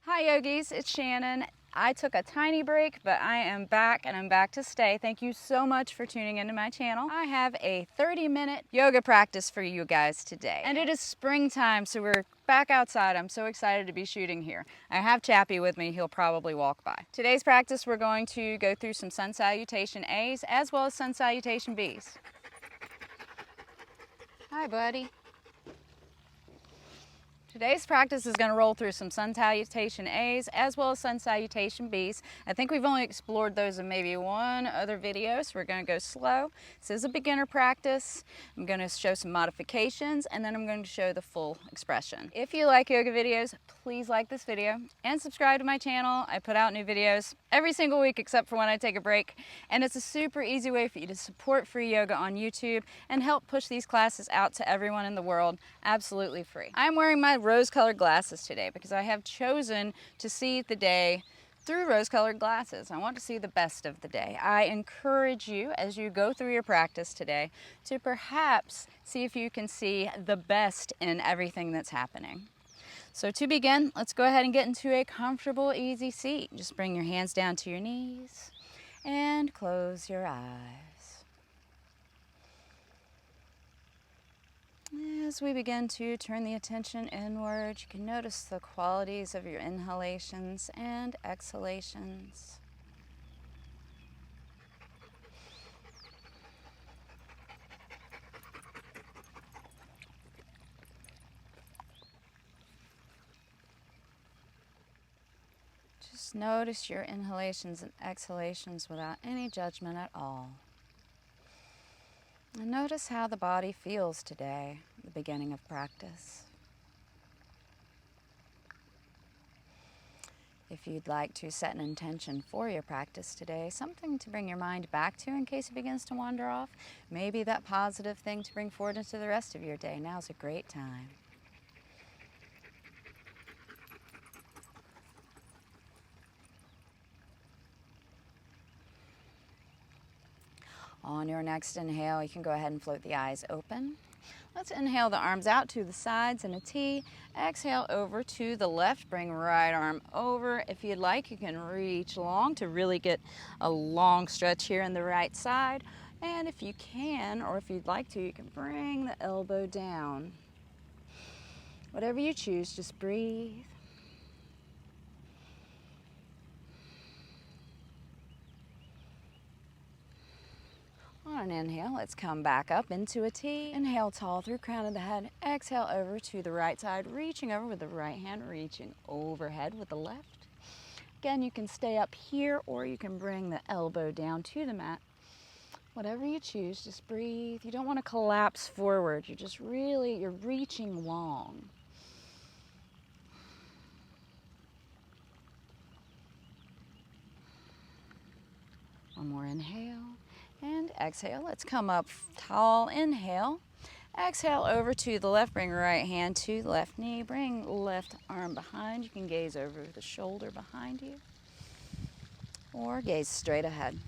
Hi yogis, it's Shannon. I took a tiny break, but I am back and I'm back to stay. Thank you so much for tuning into my channel. I have a 30-minute yoga practice for you guys today. And it is springtime, so we're back outside. I'm so excited to be shooting here. I have Chappy with me. He'll probably walk by. Today's practice, we're going to go through some Sun Salutation A's as well as Sun Salutation B's. Hi, buddy. Today's practice is going to roll through some Sun Salutation A's as well as Sun Salutation B's. I think we've only explored those in maybe one other video, so we're going to go slow. This is a beginner practice. I'm going to show some modifications and then I'm going to show the full expression. If you like yoga videos, please like this video and subscribe to my channel. I put out new videos every single week except for when I take a break, and it's a super easy way for you to support free yoga on YouTube and help push these classes out to everyone in the world absolutely free. I'm wearing my rose-colored glasses today because I have chosen to see the day through rose-colored glasses. I want to see the best of the day. I encourage you as you go through your practice today to perhaps see if you can see the best in everything that's happening. So to begin, let's go ahead and get into a comfortable, easy seat. Just bring your hands down to your knees and close your eyes. As we begin to turn the attention inward, you can notice the qualities of your inhalations and exhalations. Just notice your inhalations and exhalations without any judgment at all. And notice how the body feels today, the beginning of practice. If you'd like to set an intention for your practice today, something to bring your mind back to in case it begins to wander off, maybe that positive thing to bring forward into the rest of your day, now's a great time. On your next inhale, you can go ahead and float the eyes open. Let's inhale the arms out to the sides in a T. Exhale over to the left. Bring right arm over. If you'd like, you can reach long to really get a long stretch here in the right side. And if you can, or if you'd like to, you can bring the elbow down. Whatever you choose, just breathe. On an inhale, let's come back up into a T. Inhale tall through crown of the head. Exhale over to the right side, reaching over with the right hand, reaching overhead with the left. Again, you can stay up here or you can bring the elbow down to the mat. Whatever you choose, just breathe. You don't want to collapse forward. You're reaching long. One more inhale. And exhale, let's come up tall, inhale. Exhale over to the left, bring right hand to the left knee, bring left arm behind. You can gaze over the shoulder behind you or gaze straight ahead.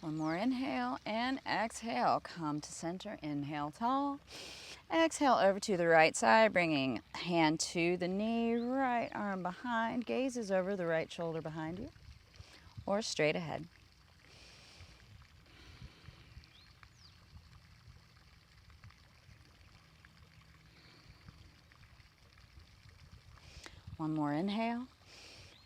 One more inhale and exhale, come to center, inhale tall. Exhale over to the right side, bringing hand to the knee, right arm behind, gazes over the right shoulder behind you, or straight ahead. One more inhale,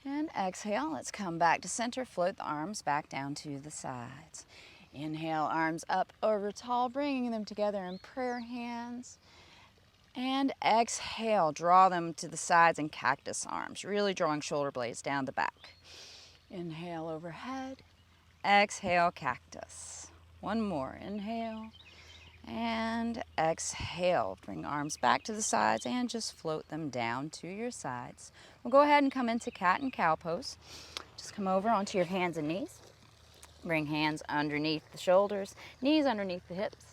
and exhale. Let's come back to center, float the arms back down to the sides. Inhale, arms up over tall, bringing them together in prayer hands. And exhale, draw them to the sides in cactus arms, really drawing shoulder blades down the back. Inhale overhead, exhale cactus. One more, inhale and exhale. Bring arms back to the sides and just float them down to your sides. We'll go ahead and come into cat and cow pose. Just come over onto your hands and knees. Bring hands underneath the shoulders, knees underneath the hips.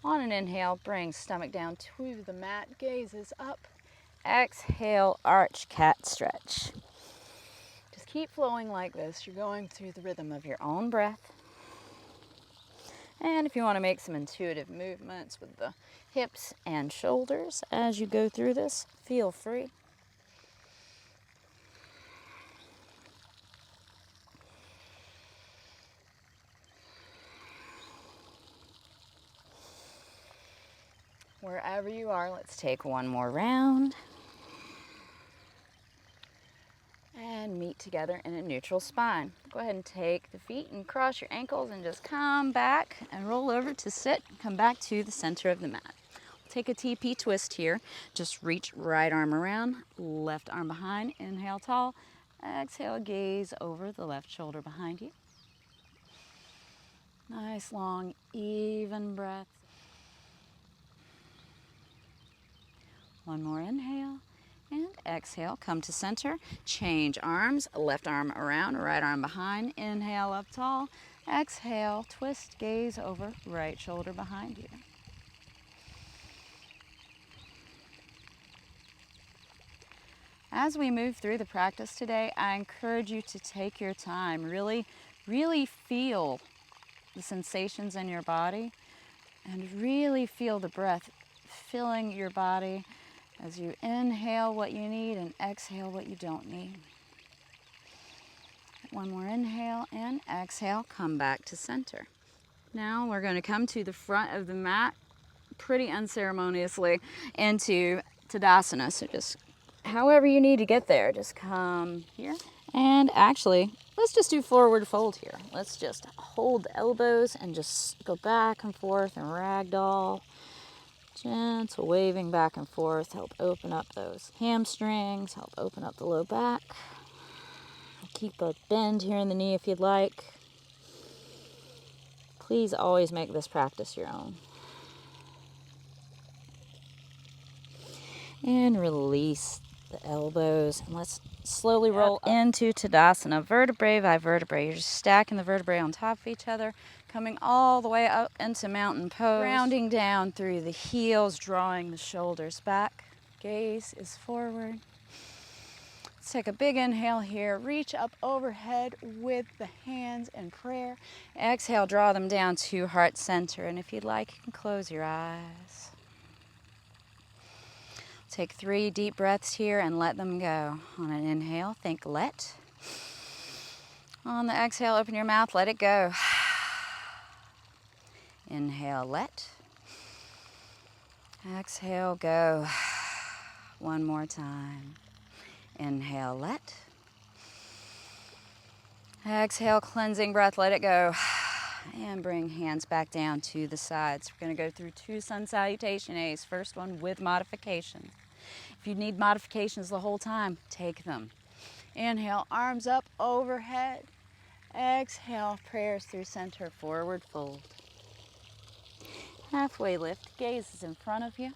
On an inhale, bring stomach down to the mat, gazes up. Exhale, arch cat stretch. Just Keep flowing like this. You're going through the rhythm of your own breath. And if you want to make some intuitive movements with the hips and shoulders as you go through this, feel free. Wherever you are, let's take one more round. And meet together in a neutral spine. Go ahead and take the feet and cross your ankles and just come back and roll over to sit. Come back to the center of the mat. Take a TP twist here. Just reach right arm around, left arm behind. Inhale tall. Exhale, gaze over the left shoulder behind you. Nice, long, even breath. One more inhale. And exhale, come to center. Change arms, left arm around, right arm behind. Inhale up tall. Exhale, twist, gaze over right shoulder behind you. As we move through the practice today, I encourage you to take your time. Really feel the sensations in your body and really feel the breath filling your body as you inhale what you need and exhale what you don't need. One more inhale and exhale, come back to center. Now we're going to come to the front of the mat pretty unceremoniously into Tadasana. So just however you need to get there, just come here. And actually, let's just do forward fold here. Let's just hold the elbows and just go back and forth and ragdoll. Gentle waving back and forth, help open up those hamstrings, help open up the low back. Keep a bend here in the knee if you'd like. Please always make this practice your own. And release the elbows. And let's slowly roll into Tadasana, vertebrae by vertebrae. You're just stacking the vertebrae on top of each other, coming all the way up into mountain pose, rounding down through the heels, drawing the shoulders back. Gaze is forward. Let's take a big inhale here. Reach up overhead with the hands in prayer. Exhale, draw them down to heart center. And if you'd like, you can close your eyes. Take 3 deep breaths here and let them go. On an inhale, think let. On the exhale, open your mouth, let it go. Inhale, let. Exhale, go. One more time. Inhale, let. Exhale, cleansing breath, let it go. And bring hands back down to the sides. We're going to go through 2 Sun Salutation A's. First one with modifications. If you need modifications the whole time, take them. Inhale, arms up overhead. Exhale, prayers through center, forward fold. Halfway lift, gaze is in front of you.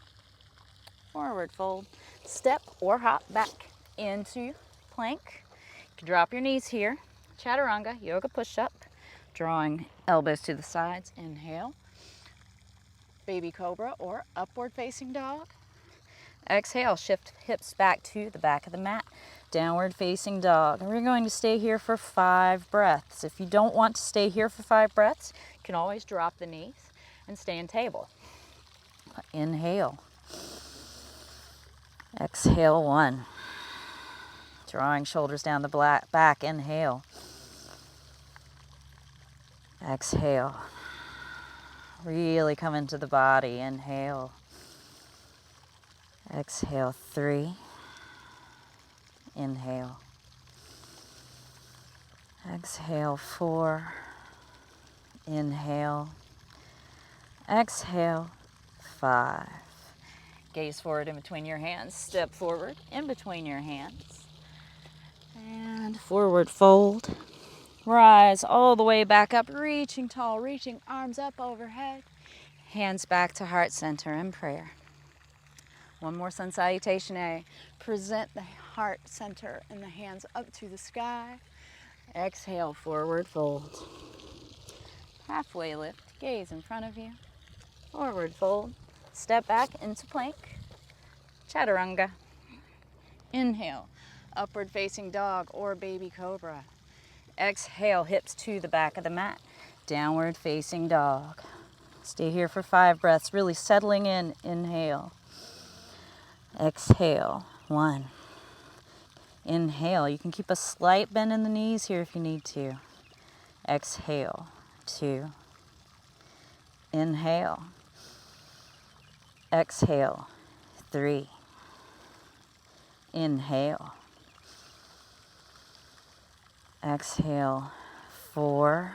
Forward fold. Step or hop back into plank. You can drop your knees here. Chaturanga, yoga push-up. Drawing elbows to the sides. Inhale. Baby cobra or upward facing dog. Exhale, shift hips back to the back of the mat. Downward facing dog. And we're going to stay here for 5 breaths. If you don't want to stay here for 5 breaths, you can always drop the knees and stay in table. Inhale. Exhale, 1. Drawing shoulders down the back. Inhale. Exhale. Really come into the body. Inhale. Exhale, 3. Inhale. Exhale, 4. Inhale. Exhale, 5. Gaze forward in between your hands. Step forward in between your hands. And forward fold. Rise all the way back up, reaching tall, reaching arms up overhead. Hands back to heart center in prayer. One more Sun Salutation A. Present the heart center and the hands up to the sky. Exhale, forward fold. Halfway lift, gaze in front of you. Forward fold. Step back into plank. Chaturanga. Inhale, upward facing dog or baby cobra. Exhale, hips to the back of the mat, downward facing dog. Stay here for 5 breaths, really settling in. Inhale. Exhale. 1. Inhale. You can keep a slight bend in the knees here if you need to. Exhale. 2. Inhale. Exhale. 3. Inhale. Exhale. 4.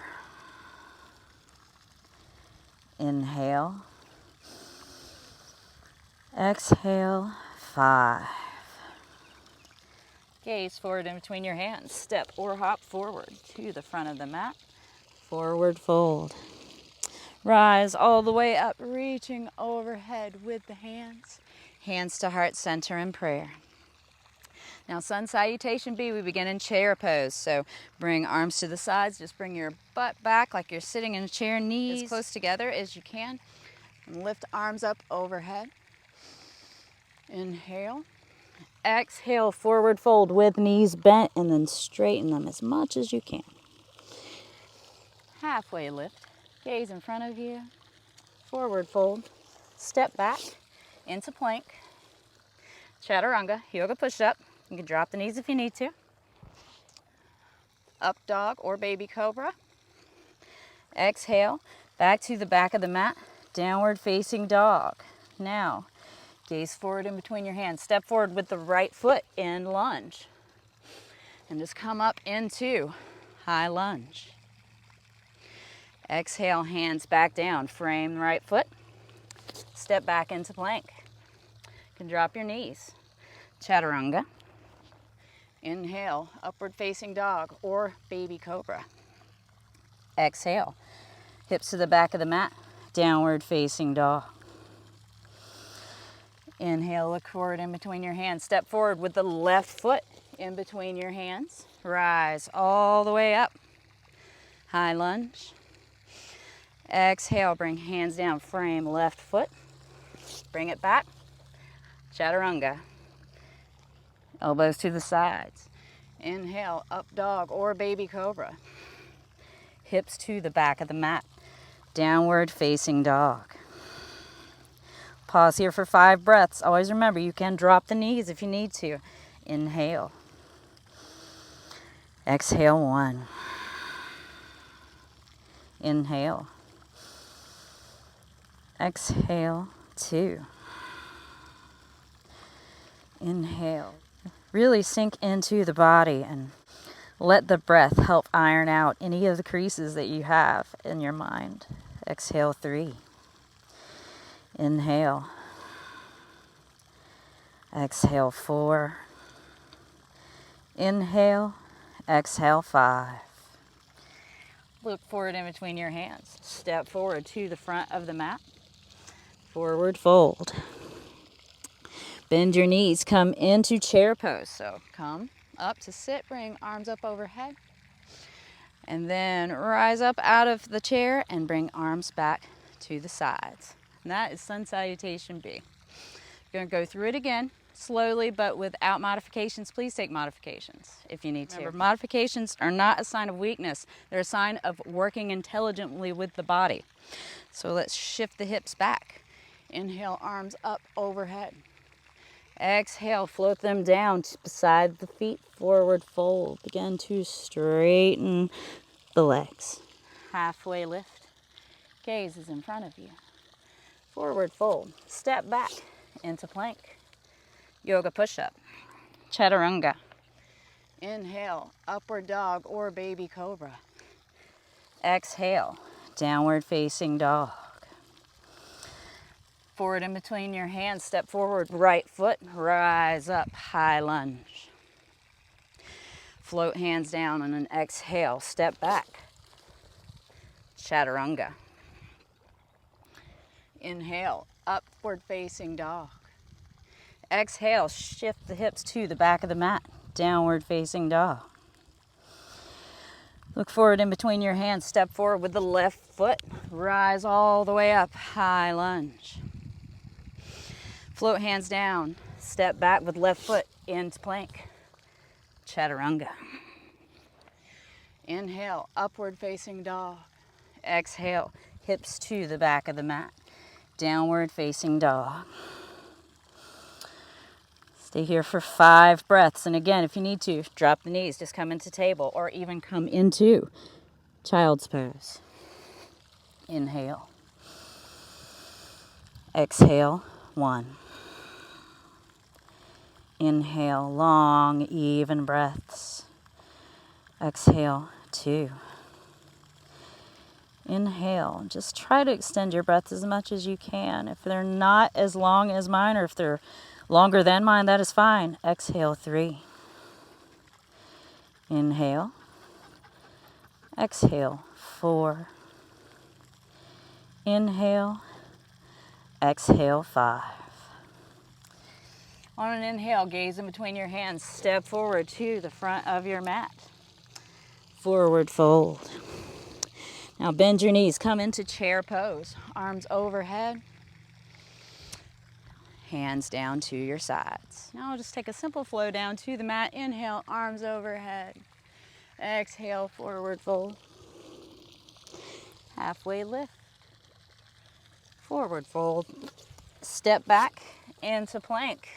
Inhale. Exhale. 5. Gaze forward in between your hands. Step or hop forward to the front of the mat. Forward fold. Rise all the way up, reaching overhead with the hands. Hands to heart center in prayer. Now, Sun Salutation B, we begin in chair pose. So bring arms to the sides. Just bring your butt back like you're sitting in a chair. Knees as close together as you can. And lift arms up overhead. Inhale. Exhale, forward fold with knees bent, and then straighten them as much as you can. Halfway lift. Gaze in front of you. Forward fold. Step back into plank. Chaturanga, yoga push-up. You can drop the knees if you need to. Up dog or baby cobra. Exhale, back to the back of the mat. Downward facing dog. Now, gaze forward in between your hands. Step forward with the right foot in lunge. And just come up into high lunge. Exhale, hands back down. Frame the right foot. Step back into plank. You can drop your knees. Chaturanga. Inhale, upward facing dog or baby cobra. Exhale, hips to the back of the mat, downward facing dog. Inhale, look forward in between your hands. Step forward with the left foot in between your hands. Rise all the way up. High lunge. Exhale, bring hands down, frame left foot. Bring it back. Chaturanga. Elbows to the sides. Inhale, up dog or baby cobra. Hips to the back of the mat. Downward facing dog. Pause here for 5 breaths. Always remember, you can drop the knees if you need to. Inhale. Exhale, 1. Inhale. Exhale, 2. Inhale. Really sink into the body and let the breath help iron out any of the creases that you have in your mind. Exhale, 3. Inhale. Exhale, 4. Inhale. Exhale, 5. Look forward in between your hands. Step forward to the front of the mat. Forward fold. Bend your knees, come into chair pose. So come up to sit, bring arms up overhead. And then rise up out of the chair and bring arms back to the sides. And that is Sun Salutation B. You're going to go through it again, slowly, but without modifications. Please take modifications if you need to. Remember, modifications are not a sign of weakness. They're a sign of working intelligently with the body. So let's shift the hips back. Inhale, arms up overhead. Exhale, float them down beside the feet, forward fold. Begin to straighten the legs. Halfway lift. Gaze is in front of you. Forward fold. Step back into plank. Yoga push-up. Chaturanga. Inhale, upward dog or baby cobra. Exhale, downward facing dog. Forward in between your hands, step forward, right foot, rise up, high lunge. Float hands down on an exhale, step back. Chaturanga. Inhale, upward facing dog. Exhale, shift the hips to the back of the mat, downward facing dog. Look forward in between your hands, step forward with the left foot, rise all the way up, high lunge. Float hands down, step back with left foot into plank. chaturanga. Inhale, upward facing dog. Exhale, hips to the back of the mat. Downward facing dog. Stay here for 5 breaths. And again, if you need to, drop the knees, just come into table or even come into child's pose. Inhale. Exhale, 1. Inhale, long, even breaths. Exhale, 2. Inhale, just try to extend your breath as much as you can. If they're not as long as mine, or if they're longer than mine, that is fine. Exhale, 3. Inhale. Exhale, 4. Inhale. Exhale, 5. On an inhale, gaze in between your hands. Step forward to the front of your mat. Forward fold. Now bend your knees. Come into chair pose. Arms overhead. Hands down to your sides. Now just take a simple flow down to the mat. Inhale, arms overhead. Exhale, forward fold. Halfway lift. Forward fold. Step back into plank.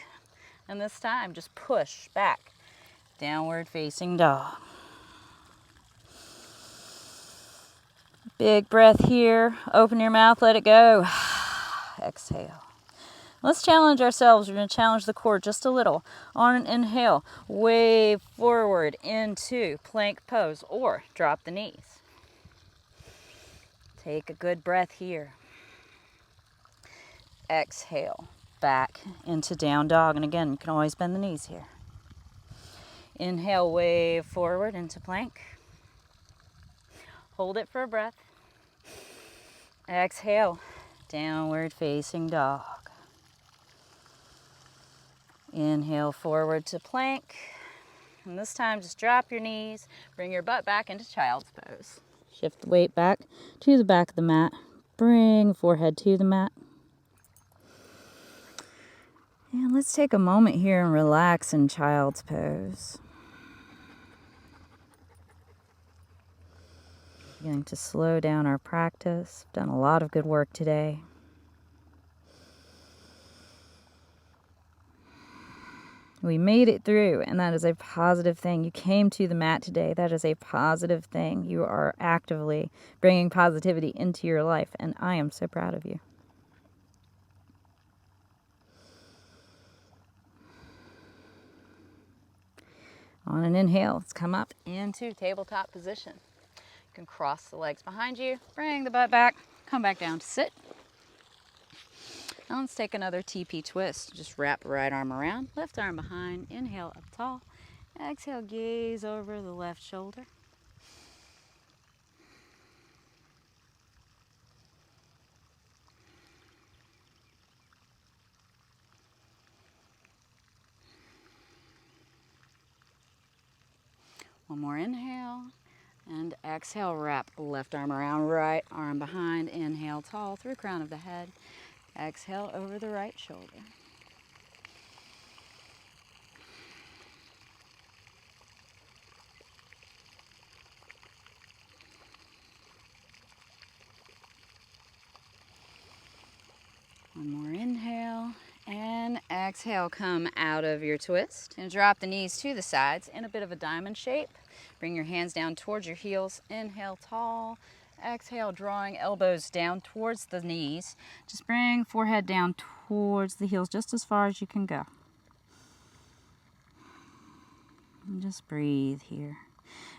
And this time, just push back. Downward facing dog. Big breath here. Open your mouth, let it go. Exhale. Let's challenge ourselves. We're going to challenge the core just a little. On an inhale, wave forward into plank pose or drop the knees. Take a good breath here. Exhale. Back into down dog. And again, you can always bend the knees here. Inhale, wave forward into plank. Hold it for a breath. Exhale, downward facing dog. Inhale, forward to plank. And this time, just drop your knees. Bring your butt back into child's pose. Shift the weight back to the back of the mat. Bring forehead to the mat. And let's take a moment here and relax in child's pose. Beginning to slow down our practice. Done a lot of good work today. We made it through, and that is a positive thing. You came to the mat today. That is a positive thing. You are actively bringing positivity into your life, and I am so proud of you. On an inhale, let's come up into tabletop position. You can cross the legs behind you, bring the butt back, come back down to sit. Now let's take another TP twist. Just wrap the right arm around, left arm behind, inhale up tall. Exhale, gaze over the left shoulder. One more inhale, and exhale, wrap left arm around, right arm behind, inhale tall through crown of the head, exhale over the right shoulder. One more inhale, and exhale, come out of your twist. And drop the knees to the sides in a bit of a diamond shape. Bring your hands down towards your heels. Inhale, tall. Exhale, drawing elbows down towards the knees. Just bring forehead down towards the heels just as far as you can go. And just breathe here.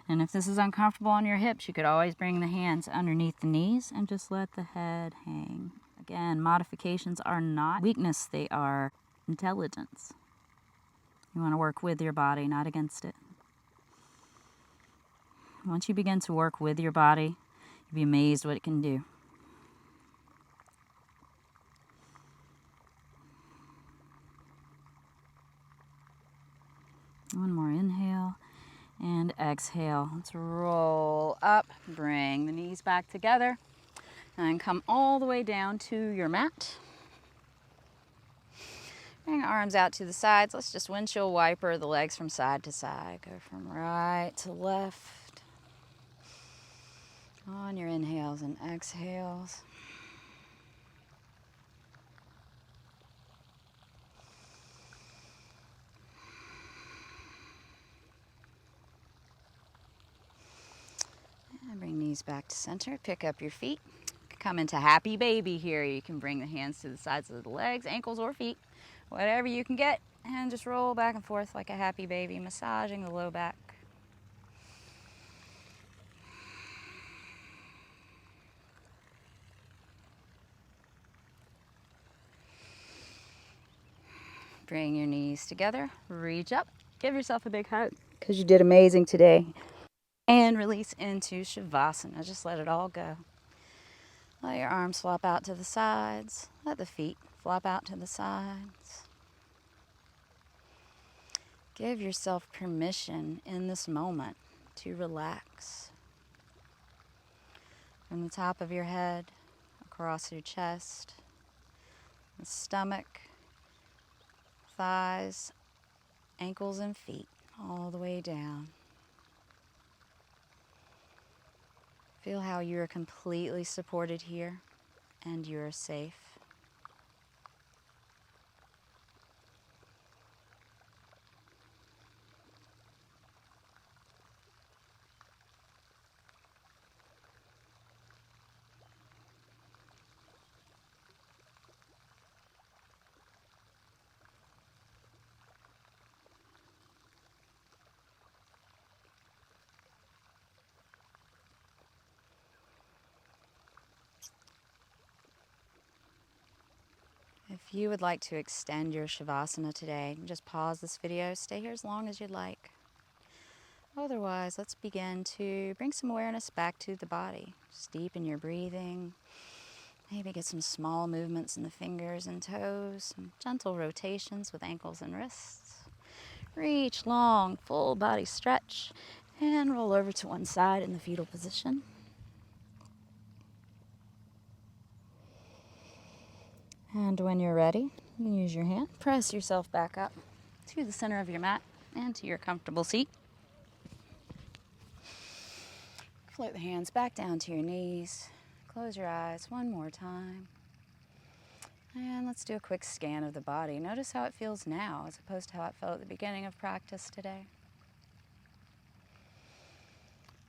And if this is uncomfortable on your hips, you could always bring the hands underneath the knees and just let the head hang. Again, modifications are not weakness, they are intelligence. You want to work with your body, not against it. Once you begin to work with your body, you'll be amazed what it can do. One more inhale and exhale. Let's roll up, bring the knees back together, and come all the way down to your mat. Bring our arms out to the sides. Let's just windshield wiper the legs from side to side. Go from right to left on your inhales and exhales. And bring knees back to center. Pick up your feet. Come into happy baby here. You can bring the hands to the sides of the legs, ankles, or feet, whatever you can get, and just roll back and forth like a happy baby, massaging the low back. Bring your knees together, reach up, give yourself a big hug because you did amazing today. And release into Shavasana. Just let it all go. Let your arms flop out to the sides. Let the feet flop out to the sides. Give yourself permission in this moment to relax. From the top of your head, across your chest, the stomach, thighs, ankles and feet, all the way down. Feel how you are completely supported here and you are safe. If you would like to extend your Shavasana today, just pause this video, stay here as long as you'd like. Otherwise, let's begin to bring some awareness back to the body. Just deepen your breathing. Maybe get some small movements in the fingers and toes, some gentle rotations with ankles and wrists. Reach long, full body stretch, and roll over to one side in the fetal position. And when you're ready, you can use your hand, press yourself back up to the center of your mat and to your comfortable seat. Float the hands back down to your knees. Close your eyes one more time. And let's do a quick scan of the body. Notice how it feels now as opposed to how it felt at the beginning of practice today.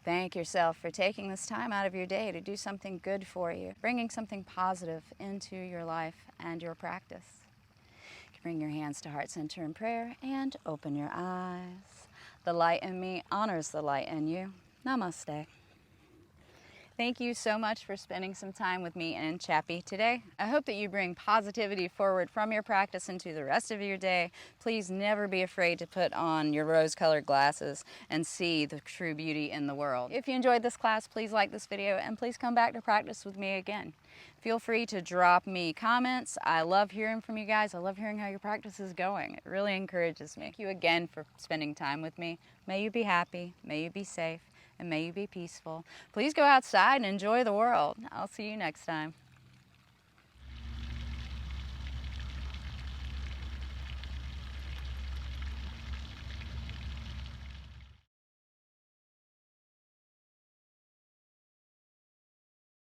Thank yourself for taking this time out of your day to do something good for you, bringing something positive into your life and your practice. You can bring your hands to heart center in prayer and open your eyes. The light in me honors the light in you. Namaste. Thank you so much for spending some time with me and Chappy today. I hope that you bring positivity forward from your practice into the rest of your day. Please never be afraid to put on your rose-colored glasses and see the true beauty in the world. If you enjoyed this class, please like this video and please come back to practice with me again. Feel free to drop me comments. I love hearing from you guys. I love hearing how your practice is going. It really encourages me. Thank you again for spending time with me. May you be happy, may you be safe, and may you be peaceful. Please go outside and enjoy the world. I'll see you next time.